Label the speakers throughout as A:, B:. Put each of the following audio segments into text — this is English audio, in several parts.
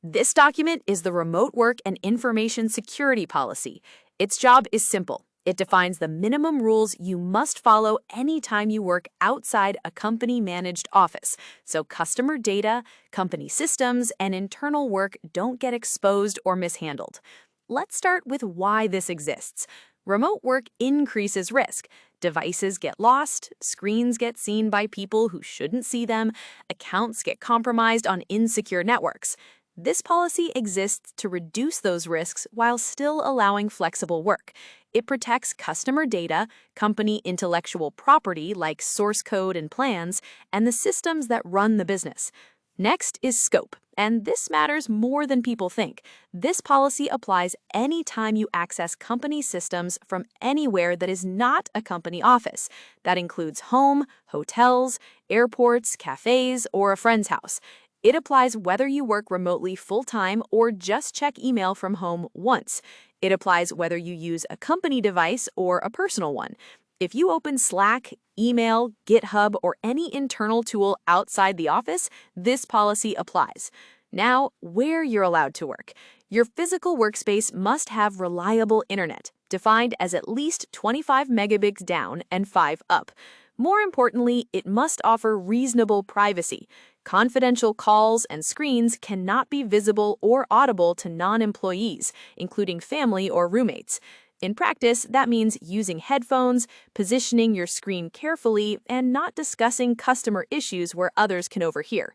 A: This document is the Remote Work and Information Security Policy. Its job is simple. It defines the minimum rules you must follow anytime you work outside a company-managed office, so customer data, company systems, and internal work don't get exposed or mishandled. Let's start with why this exists. Remote work increases risk. Devices get lost, screens get seen by people who shouldn't see them, accounts get compromised on insecure networks. This policy exists to reduce those risks while still allowing flexible work. It protects customer data, company intellectual property like source code and plans, and the systems that run the business. Next is scope, and this matters more than people think. This policy applies anytime you access company systems from anywhere that is not a company office. That includes home, hotels, airports, cafes, or a friend's house. It applies whether you work remotely full-time or just check email from home once. It applies whether you use a company device or a personal one. If you open Slack, email, GitHub, or any internal tool outside the office, this policy applies. Now, where you're allowed to work. Your physical workspace must have reliable internet, defined as at least 25 megabits down and 5 up. More importantly, it must offer reasonable privacy. Confidential calls and screens cannot be visible or audible to non-employees, including family or roommates. In practice, that means using headphones, positioning your screen carefully, and not discussing customer issues where others can overhear.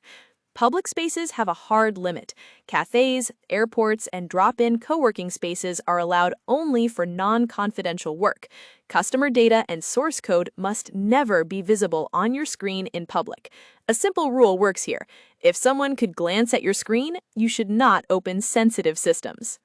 A: Public spaces have a hard limit. Cafes, airports, and drop-in co-working spaces are allowed only for non-confidential work. Customer data and source code must never be visible on your screen in public. A simple rule works here. If someone could glance at your screen, you should not open sensitive systems.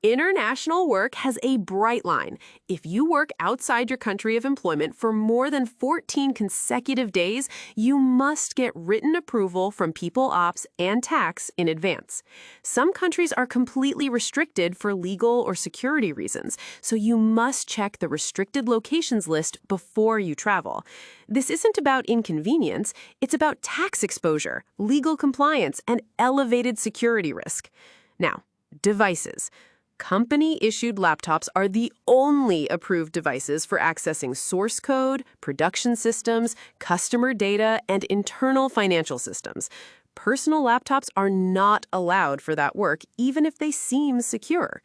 B: International work has a bright line. If you work outside your country of employment for more than 14 consecutive days, you must get written approval from People Ops and Tax in advance. Some countries are completely restricted for legal or security reasons, so you must check the restricted locations list before you travel. This isn't about inconvenience, it's about tax exposure, legal compliance, and elevated security risk. Now, devices. Company-issued laptops are the only approved devices for accessing source code, production systems, customer data, and internal financial systems. Personal laptops are not allowed for that work, even if they seem secure.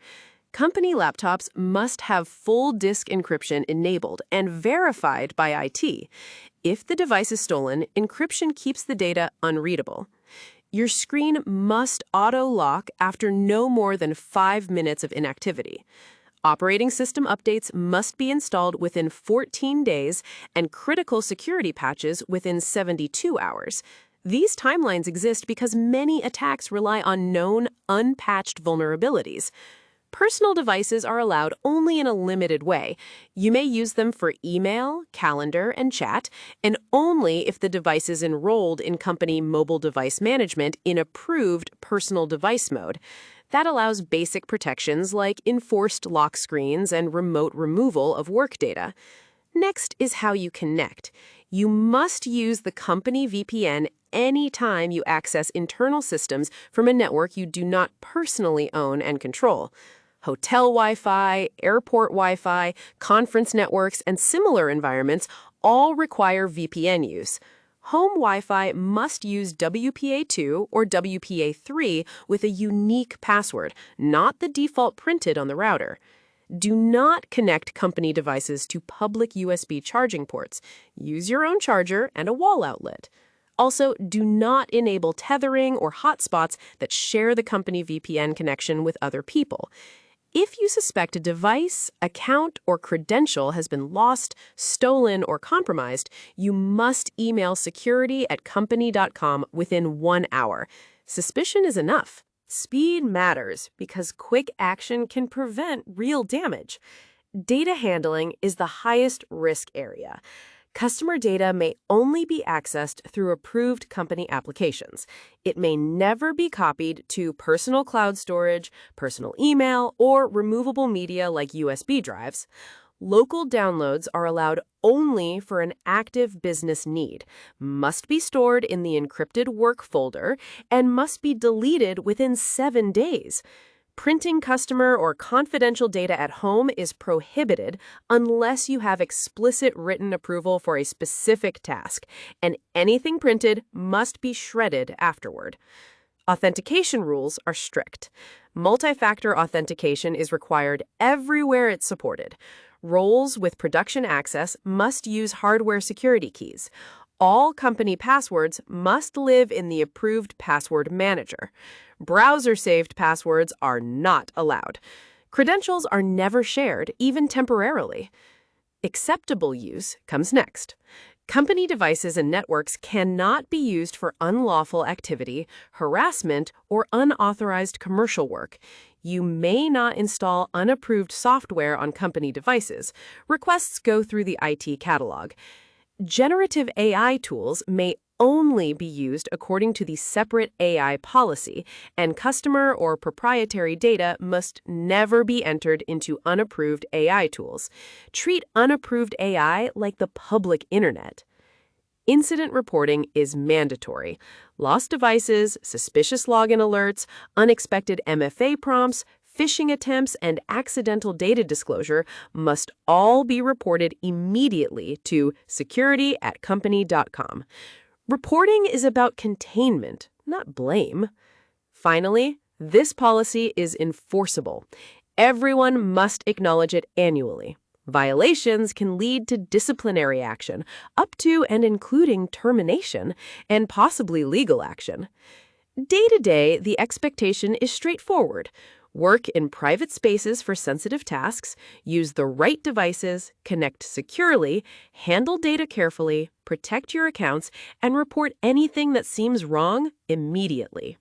B: Company laptops must have full disk encryption enabled and verified by IT. If the device is stolen, encryption keeps the data unreadable. Your screen must auto-lock after no more than 5 minutes of inactivity. Operating system updates must be installed within 14 days and critical security patches within 72 hours. These timelines exist because many attacks rely on known, unpatched vulnerabilities. Personal devices are allowed only in a limited way. You may use them for email, calendar, and chat, and only if the device is enrolled in company mobile device management in approved personal device mode. That allows basic protections like enforced lock screens and remote removal of work data. Next is how you connect. You must use the company VPN anytime you access internal systems from a network you do not personally own and control. Hotel Wi-Fi, airport Wi-Fi, conference networks, and similar environments all require VPN use. Home Wi-Fi must use WPA2 or WPA3 with a unique password, not the default printed on the router. Do not connect company devices to public USB charging ports. Use your own charger and a wall outlet. Also, do not enable tethering or hotspots that share the company VPN connection with other people. If you suspect a device, account, or credential has been lost, stolen, or compromised, you must email security@company.com within 1 hour. Suspicion is enough. Speed matters because quick action can prevent real damage. Data handling is the highest risk area. Customer data may only be accessed through approved company applications. It may never be copied to personal cloud storage, personal email, or removable media like USB drives. Local downloads are allowed only for an active business need, must be stored in the encrypted work folder, and must be deleted within 7 days. Printing customer or confidential data at home is prohibited unless you have explicit written approval for a specific task, and anything printed must be shredded afterward. Authentication rules are strict. Multi-factor authentication is required everywhere it's supported. Roles with production access must use hardware security keys. All company passwords must live in the approved password manager. Browser-saved passwords are not allowed. Credentials are never shared, even temporarily. Acceptable use comes next. Company devices and networks cannot be used for unlawful activity, harassment, or unauthorized commercial work. You may not install unapproved software on company devices. Requests go through the IT catalog. Generative AI tools may only be used according to the separate AI policy, and customer or proprietary data must never be entered into unapproved AI tools. Treat unapproved AI like the public internet. Incident reporting is mandatory. Lost devices, suspicious login alerts, unexpected MFA prompts, phishing attempts, and accidental data disclosure must all be reported immediately to security@company.com. Reporting is about containment, not blame. Finally, this policy is enforceable. Everyone must acknowledge it annually. Violations can lead to disciplinary action, up to and including termination, and possibly legal action. Day to day, the expectation is straightforward. Work in private spaces for sensitive tasks, use the right devices, connect securely, handle data carefully, protect your accounts, and report anything that seems wrong immediately.